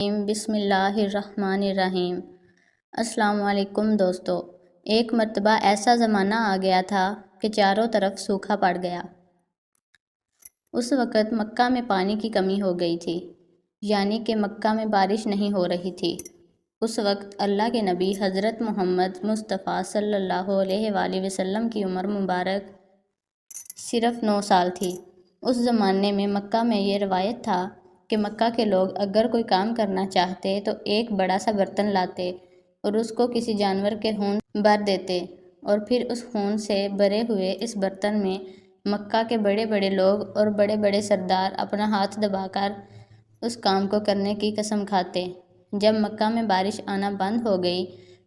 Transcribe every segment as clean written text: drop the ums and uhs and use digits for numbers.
بسم اللہ الرحمن الرحیم۔ السلام علیکم دوستو۔ ایک مرتبہ ایسا زمانہ آ گیا تھا کہ چاروں طرف سوکھا پڑ گیا۔ اس وقت مکہ میں پانی کی کمی ہو گئی تھی، یعنی کہ مکہ میں بارش نہیں ہو رہی تھی۔ اس وقت اللہ کے نبی حضرت محمد مصطفیٰ صلی اللہ علیہ وآلہ وسلم کی عمر مبارک صرف 9 سال تھی۔ اس زمانے میں مکہ میں یہ روایت تھا کہ مکہ کے لوگ اگر کوئی کام کرنا چاہتے تو ایک بڑا سا برتن لاتے اور اس کو کسی جانور کے خون بھر دیتے، اور پھر اس خون سے بھرے ہوئے اس برتن میں مکہ کے بڑے بڑے لوگ اور بڑے بڑے سردار اپنا ہاتھ دبا کر اس کام کو کرنے کی قسم کھاتے۔ جب مکہ میں بارش آنا بند ہو گئی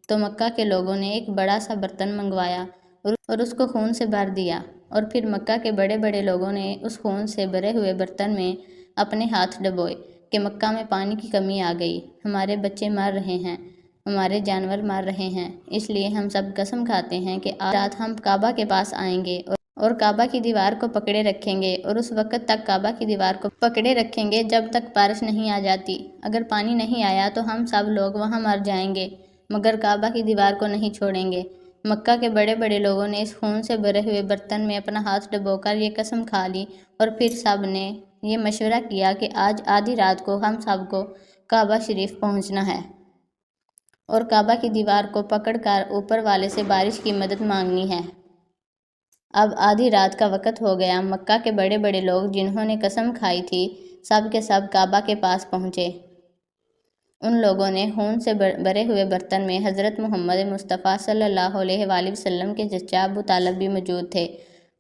تو مکہ کے لوگوں نے ایک بڑا سا برتن منگوایا اور اس کو خون سے بھر دیا، اور پھر مکہ کے بڑے بڑے لوگوں نے اس خون سے بھرے ہوئے برتن میں اپنے ہاتھ ڈبوئے کہ مکہ میں پانی کی کمی آ گئی، ہمارے بچے مر رہے ہیں، ہمارے جانور مر رہے ہیں، اس لیے ہم سب قسم کھاتے ہیں کہ آج رات ہم کعبہ کے پاس آئیں گے اور کعبہ کی دیوار کو پکڑے رکھیں گے، اور اس وقت تک کعبہ کی دیوار کو پکڑے رکھیں گے جب تک بارش نہیں آ جاتی۔ اگر پانی نہیں آیا تو ہم سب لوگ وہاں مر جائیں گے، مگر کعبہ کی دیوار کو نہیں چھوڑیں گے۔ مکہ کے بڑے بڑے لوگوں نے اس خون سے بھرے ہوئے برتن میں اپنا ہاتھ ڈبو کر یہ قسم کھا لی، اور پھر سب نے یہ مشورہ کیا کہ آج آدھی رات کو ہم سب کو کعبہ شریف پہنچنا ہے اور کعبہ کی دیوار کو پکڑ کر اوپر والے سے بارش کی مدد مانگنی ہے۔ اب آدھی رات کا وقت ہو گیا۔ مکہ کے بڑے بڑے لوگ جنہوں نے قسم کھائی تھی سب کے سب کعبہ کے پاس پہنچے۔ ان لوگوں نے خون سے بھرے ہوئے برتن میں حضرت محمد مصطفیٰ صلی اللہ علیہ وآلہ وسلم کے چچا ابو طالب بھی موجود تھے۔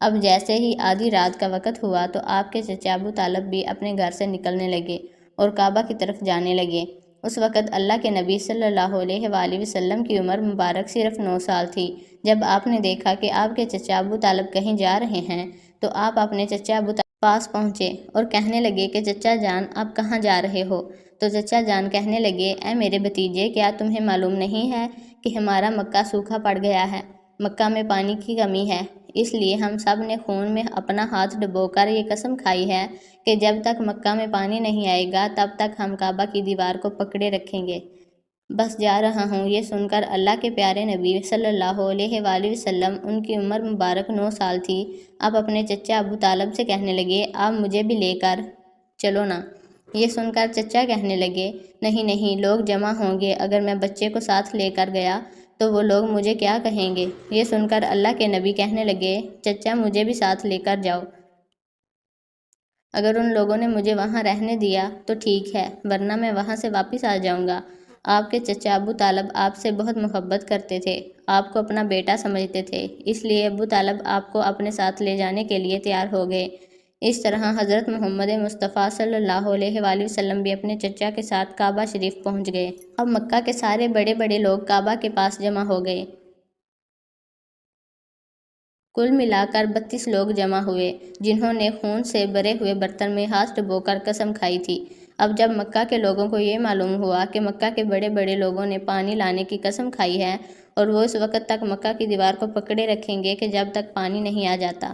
اب جیسے ہی آدھی رات کا وقت ہوا تو آپ کے چچا ابو طالب بھی اپنے گھر سے نکلنے لگے اور کعبہ کی طرف جانے لگے۔ اس وقت اللہ کے نبی صلی اللہ علیہ وآلہ وسلم کی عمر مبارک صرف 9 سال تھی۔ جب آپ نے دیکھا کہ آپ کے چچا ابو طالب کہیں جا رہے ہیں تو آپ اپنے چچا ابو طالب کے پاس پہنچے اور کہنے لگے کہ چچا جان آپ کہاں جا رہے ہو؟ تو چچا جان کہنے لگے، اے میرے بھتیجے، کیا تمہیں معلوم نہیں ہے کہ ہمارا مکہ سوکھا پڑ گیا ہے، مکہ میں پانی کی کمی ہے، اس لیے ہم سب نے خون میں اپنا ہاتھ ڈبو کر یہ قسم کھائی ہے کہ جب تک مکہ میں پانی نہیں آئے گا تب تک ہم کعبہ کی دیوار کو پکڑے رکھیں گے۔ بس جا رہا ہوں۔ یہ سن کر اللہ کے پیارے نبی صلی اللہ علیہ وآلہ وسلم، ان کی عمر مبارک 9 سال تھی، آپ اپنے چچا ابو طالب سے کہنے لگے، آپ مجھے بھی لے کر چلو نا۔ یہ سن کر چچا کہنے لگے، نہیں نہیں، لوگ جمع ہوں گے، اگر میں بچے کو ساتھ لے کر گیا تو وہ لوگ مجھے کیا کہیں گے؟ یہ سن کر اللہ کے نبی کہنے لگے، چچا مجھے بھی ساتھ لے کر جاؤ، اگر ان لوگوں نے مجھے وہاں رہنے دیا تو ٹھیک ہے، ورنہ میں وہاں سے واپس آ جاؤں گا۔ آپ کے چچا ابو طالب آپ سے بہت محبت کرتے تھے، آپ کو اپنا بیٹا سمجھتے تھے، اس لیے ابو طالب آپ کو اپنے ساتھ لے جانے کے لیے تیار ہو گئے۔ اس طرح حضرت محمد مصطفیٰ صلی اللہ علیہ وآلہ وسلم بھی اپنے چچا کے ساتھ کعبہ شریف پہنچ گئے۔ اب مکہ کے سارے بڑے بڑے لوگ کعبہ کے پاس جمع ہو گئے۔ کل ملا کر 32 لوگ جمع ہوئے جنہوں نے خون سے بھرے ہوئے برتن میں ہاتھ ڈبو کر قسم کھائی تھی۔ اب جب مکہ کے لوگوں کو یہ معلوم ہوا کہ مکہ کے بڑے بڑے لوگوں نے پانی لانے کی قسم کھائی ہے اور وہ اس وقت تک مکہ کی دیوار کو پکڑے رکھیں گے کہ جب تک پانی نہیں آ جاتا،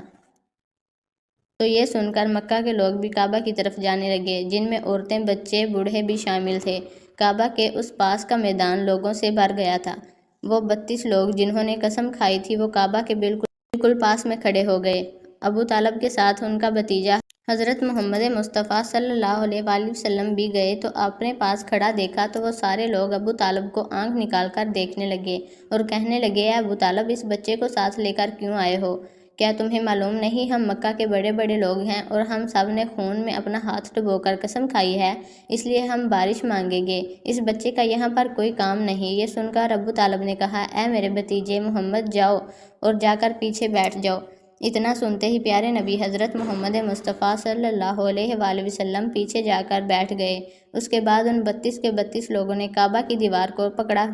تو یہ سن کر مکہ کے لوگ بھی کعبہ کی طرف جانے لگے، جن میں عورتیں، بچے، بوڑھے بھی شامل تھے۔ کعبہ کے اس پاس کا میدان لوگوں سے بھر گیا تھا۔ وہ 32 لوگ جنہوں نے قسم کھائی تھی وہ کعبہ کے بالکل پاس میں کھڑے ہو گئے۔ ابو طالب کے ساتھ ان کا بھتیجا حضرت محمد مصطفیٰ صلی اللہ علیہ وآلہ وسلم بھی گئے تو اپنے پاس کھڑا دیکھا تو وہ سارے لوگ ابو طالب کو آنکھ نکال کر دیکھنے لگے اور کہنے لگے، اے ابو طالب، اس بچے کو ساتھ لے کر کیوں آئے ہو؟ کیا تمہیں معلوم نہیں ہم مکہ کے بڑے بڑے لوگ ہیں اور ہم سب نے خون میں اپنا ہاتھ ڈبو کر قسم کھائی ہے، اس لیے ہم بارش مانگیں گے، اس بچے کا یہاں پر کوئی کام نہیں۔ یہ سن کر ابو طالب نے کہا، اے میرے بھتیجے محمد، جاؤ اور جا کر پیچھے بیٹھ جاؤ۔ اتنا سنتے ہی پیارے نبی حضرت محمد مصطفیٰ صلی اللہ علیہ وآلہ وسلم پیچھے جا کر بیٹھ گئے۔ اس کے بعد ان 32 کے 32 لوگوں نے کعبہ کی دیوار کو پکڑا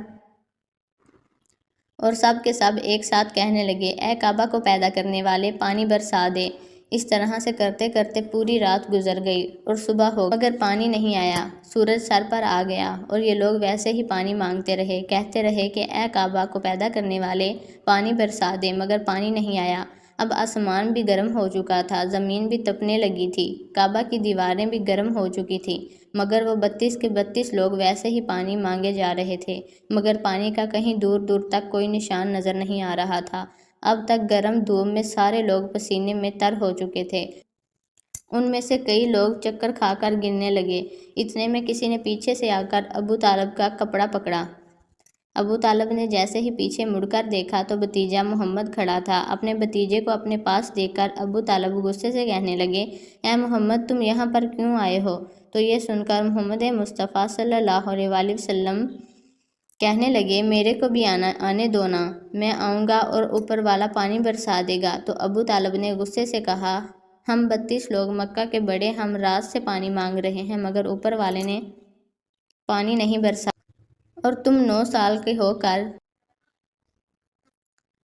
اور سب کے سب ایک ساتھ کہنے لگے، اے کعبہ کو پیدا کرنے والے، پانی برسا دے۔ اس طرح سے کرتے کرتے پوری رات گزر گئی اور صبح ہو گئی مگر پانی نہیں آیا۔ سورج سر پر آ گیا اور یہ لوگ ویسے ہی پانی مانگتے رہے، کہتے رہے کہ اے کعبہ کو پیدا کرنے والے، پانی برسا دے، مگر پانی نہیں آیا۔ اب آسمان بھی گرم ہو چکا تھا، زمین بھی تپنے لگی تھی، کعبہ کی دیواریں بھی گرم ہو چکی تھیں، مگر وہ 32 کے 32 لوگ ویسے ہی پانی مانگے جا رہے تھے، مگر پانی کا کہیں دور دور تک کوئی نشان نظر نہیں آ رہا تھا۔ اب تک گرم دھوپ میں سارے لوگ پسینے میں تر ہو چکے تھے۔ ان میں سے کئی لوگ چکر کھا کر گرنے لگے۔ اتنے میں کسی نے پیچھے سے آ کر ابو طالب کا کپڑا پکڑا۔ ابو طالب نے جیسے ہی پیچھے مڑ کر دیکھا تو بھتیجا محمد کھڑا تھا۔ اپنے بھتیجے کو اپنے پاس دیکھ کر ابو طالب غصے سے کہنے لگے، اے محمد، تم یہاں پر کیوں آئے ہو؟ تو یہ سن کر محمد مصطفیٰ صلی اللہ علیہ وآلہ وسلم کہنے لگے، میرے کو بھی آنے دو نا، میں آؤں گا اور اوپر والا پانی برسا دے گا۔ تو ابو طالب نے غصے سے کہا، ہم 32 لوگ مکہ کے بڑے، ہم رات سے پانی مانگ رہے ہیں مگر اوپر والے نے پانی نہیں برسا، اور تم 9 سال کے ہو کر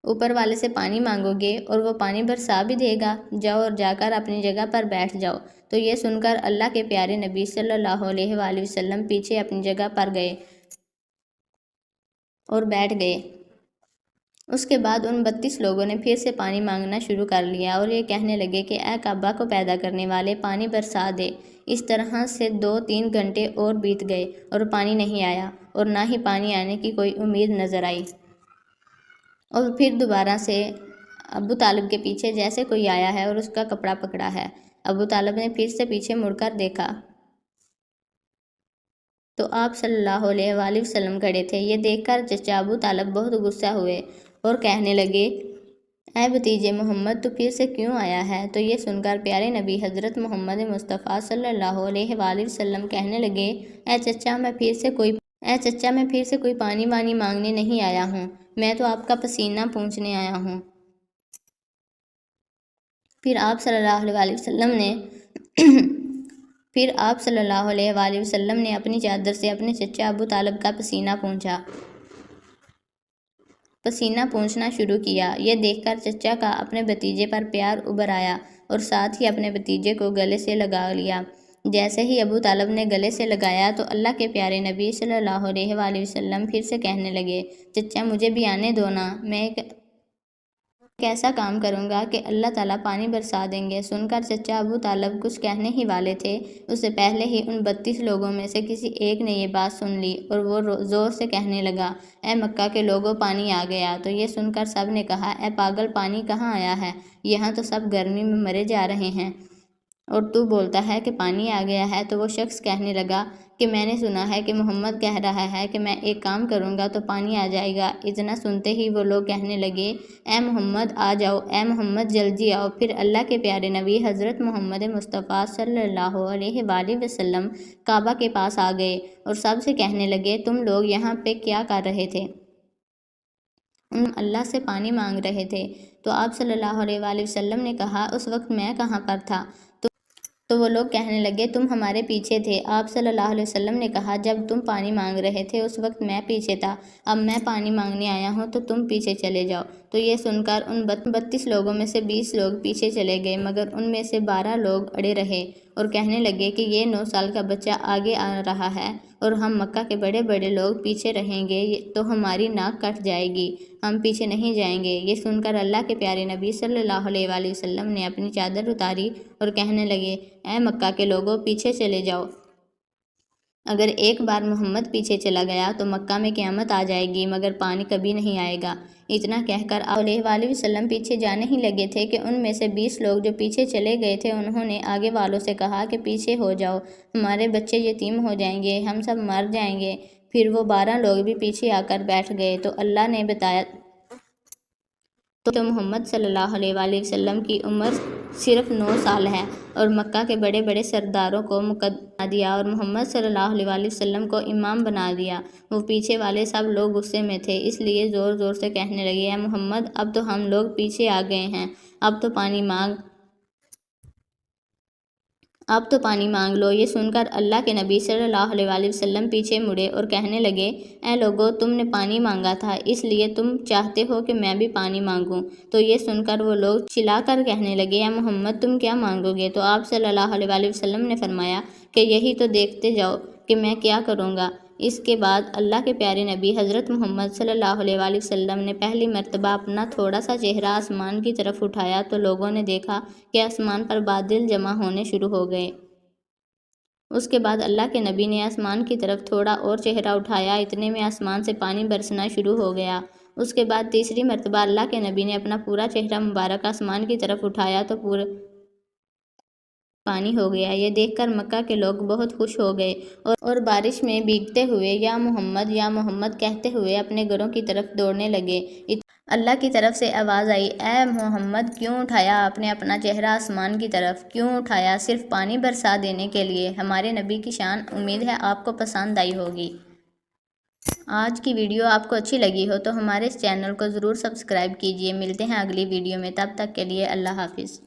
اوپر والے سے پانی مانگو گے اور وہ پانی برسا بھی دے گا؟ جاؤ اور جا کر اپنی جگہ پر بیٹھ جاؤ۔ تو یہ سن کر اللہ کے پیارے نبی صلی اللہ علیہ وآلہ وسلم پیچھے اپنی جگہ پر گئے اور بیٹھ گئے۔ اس کے بعد ان 32 لوگوں نے پھر سے پانی مانگنا شروع کر لیا اور یہ کہنے لگے کہ اے کعبہ کو پیدا کرنے والے، پانی برسا دے۔ اس طرح سے 2-3 گھنٹے اور بیت گئے اور پانی نہیں آیا، اور نہ ہی پانی آنے کی کوئی امید نظر آئی۔ اور پھر دوبارہ سے ابو طالب کے پیچھے جیسے کوئی آیا ہے اور اس کا کپڑا پکڑا ہے۔ ابو طالب نے پھر سے پیچھے مڑ کر دیکھا تو آپ صلی اللہ علیہ وآلہ وسلم کھڑے تھے۔ یہ دیکھ کر چچا ابو طالب بہت غصہ ہوئے اور کہنے لگے، اے بھتیجے محمد، تو پھر سے کیوں آیا ہے؟ تو یہ سن کر پیارے نبی حضرت محمد مصطفیٰ صلی اللہ علیہ وآلہ وسلم کہنے لگے، اے چچا، میں پھر سے کوئی پانی وانی مانگنے نہیں آیا ہوں، میں تو آپ کا پسینہ پونچھنے آیا ہوں۔ پھر آپ صلی اللہ علیہ وسلم نے اپنی چادر سے اپنے چچا ابو طالب کا پسینہ پونچھنا شروع کیا۔ یہ دیکھ کر چچا کا اپنے بھتیجے پر پیار ابھر آیا اور ساتھ ہی اپنے بھتیجے کو گلے سے لگا لیا۔ جیسے ہی ابو طالب نے گلے سے لگایا تو اللہ کے پیارے نبی صلی اللہ علیہ وآلہ وسلم پھر سے کہنے لگے، چچا مجھے بھی آنے دو نا، میں ایک ایسا کام کروں گا کہ اللہ تعالیٰ پانی برسا دیں گے۔ سن کر چچا ابو طالب کچھ کہنے ہی والے تھے، اس سے پہلے ہی ان 32 لوگوں میں سے کسی ایک نے یہ بات سن لی اور وہ زور سے کہنے لگا، اے مکہ کے لوگوں، پانی آ گیا۔ تو یہ سن کر سب نے کہا، اے پاگل، پانی کہاں آیا ہے؟ یہاں تو سب گرمی میں مرے جا رہے ہیں اور تو بولتا ہے کہ پانی آ گیا ہے۔ تو وہ شخص کہنے لگا کہ میں نے سنا ہے کہ محمد کہہ رہا ہے کہ میں ایک کام کروں گا تو پانی آ جائے گا۔ اتنا سنتے ہی وہ لوگ کہنے لگے، اے محمد آ جاؤ، اے محمد جلدی آؤ۔ پھر اللہ کے پیارے نبی حضرت محمد مصطفیٰ صلی اللہ علیہ وآلہ وسلم کعبہ کے پاس آ گئے اور سب سے کہنے لگے، تم لوگ یہاں پہ کیا کر رہے تھے؟ اللہ سے پانی مانگ رہے تھے۔ تو آپ صلی اللہ علیہ وآلہ وسلم نے کہا، اس وقت میں کہاں پر تھا؟ تو وہ لوگ کہنے لگے، تم ہمارے پیچھے تھے۔ آپ صلی اللہ علیہ وسلم نے کہا، جب تم پانی مانگ رہے تھے اس وقت میں پیچھے تھا، اب میں پانی مانگنے آیا ہوں تو تم پیچھے چلے جاؤ۔ تو یہ سن کر ان 32 لوگوں میں سے 20 لوگ پیچھے چلے گئے، مگر ان میں سے 12 لوگ اڑے رہے اور کہنے لگے کہ یہ 9 سال کا بچہ آگے آ رہا ہے اور ہم مکہ کے بڑے بڑے لوگ پیچھے رہیں گے تو ہماری ناک کٹ جائے گی، ہم پیچھے نہیں جائیں گے۔ یہ سن کر اللہ کے پیارے نبی صلی اللہ علیہ وآلہ وسلم نے اپنی چادر اتاری اور کہنے لگے، اے مکہ کے لوگوں، پیچھے چلے جاؤ۔ اگر ایک بار محمد پیچھے چلا گیا تو مکہ میں قیامت آ جائے گی، مگر پانی کبھی نہیں آئے گا۔ اتنا کہہ کر آپ علیہ وآلہ وسلم پیچھے جانے ہی لگے تھے کہ ان میں سے 20 لوگ جو پیچھے چلے گئے تھے انہوں نے آگے والوں سے کہا کہ پیچھے ہو جاؤ، ہمارے بچے یتیم ہو جائیں گے، ہم سب مر جائیں گے۔ پھر وہ 12 لوگ بھی پیچھے آ کر بیٹھ گئے تو اللہ نے بتایا تو محمد صلی اللہ علیہ وآلہ وسلم کی عمر صرف 9 سال ہے اور مکہ کے بڑے بڑے سرداروں کو مقدم بنا دیا اور محمد صلی اللہ علیہ وآلہ وسلم کو امام بنا دیا۔ وہ پیچھے والے سب لوگ غصے میں تھے، اس لیے زور زور سے کہنے لگے، اے محمد، اب تو ہم لوگ پیچھے آ گئے ہیں، اب تو پانی مانگ لو۔ یہ سن کر اللہ کے نبی صلی اللہ علیہ وآلہ وسلم پیچھے مڑے اور کہنے لگے، اے لوگو، تم نے پانی مانگا تھا، اس لیے تم چاہتے ہو کہ میں بھی پانی مانگوں۔ تو یہ سن کر وہ لوگ چلا کر کہنے لگے، اے محمد، تم کیا مانگو گے؟ تو آپ صلی اللہ علیہ وآلہ وسلم نے فرمایا کہ یہی تو دیکھتے جاؤ کہ میں کیا کروں گا۔ اس کے بعد اللہ کے پیارے نبی حضرت محمد صلی اللہ علیہ وآلہ وسلم نے پہلی مرتبہ اپنا تھوڑا سا چہرہ آسمان کی طرف اٹھایا تو لوگوں نے دیکھا کہ آسمان پر بادل جمع ہونے شروع ہو گئے۔ اس کے بعد اللہ کے نبی نے آسمان کی طرف تھوڑا اور چہرہ اٹھایا، اتنے میں آسمان سے پانی برسنا شروع ہو گیا۔ اس کے بعد تیسری مرتبہ اللہ کے نبی نے اپنا پورا چہرہ مبارک آسمان کی طرف اٹھایا تو پورا پانی ہو گیا۔ یہ دیکھ کر مکہ کے لوگ بہت خوش ہو گئے اور بارش میں بھیگتے ہوئے یا محمد کہتے ہوئے اپنے گھروں کی طرف دوڑنے لگے۔ اللہ کی طرف سے آواز آئی، اے محمد، کیوں اٹھایا آپ نے اپنا چہرہ آسمان کی طرف؟ کیوں اٹھایا؟ صرف پانی برسا دینے کے لیے؟ ہمارے نبی کی شان امید ہے آپ کو پسند آئی ہوگی۔ آج کی ویڈیو آپ کو اچھی لگی ہو تو ہمارے اس چینل کو ضرور سبسکرائب کیجیے۔ ملتے ہیں اگلی ویڈیو میں، تب تک کے لیے اللہ حافظ۔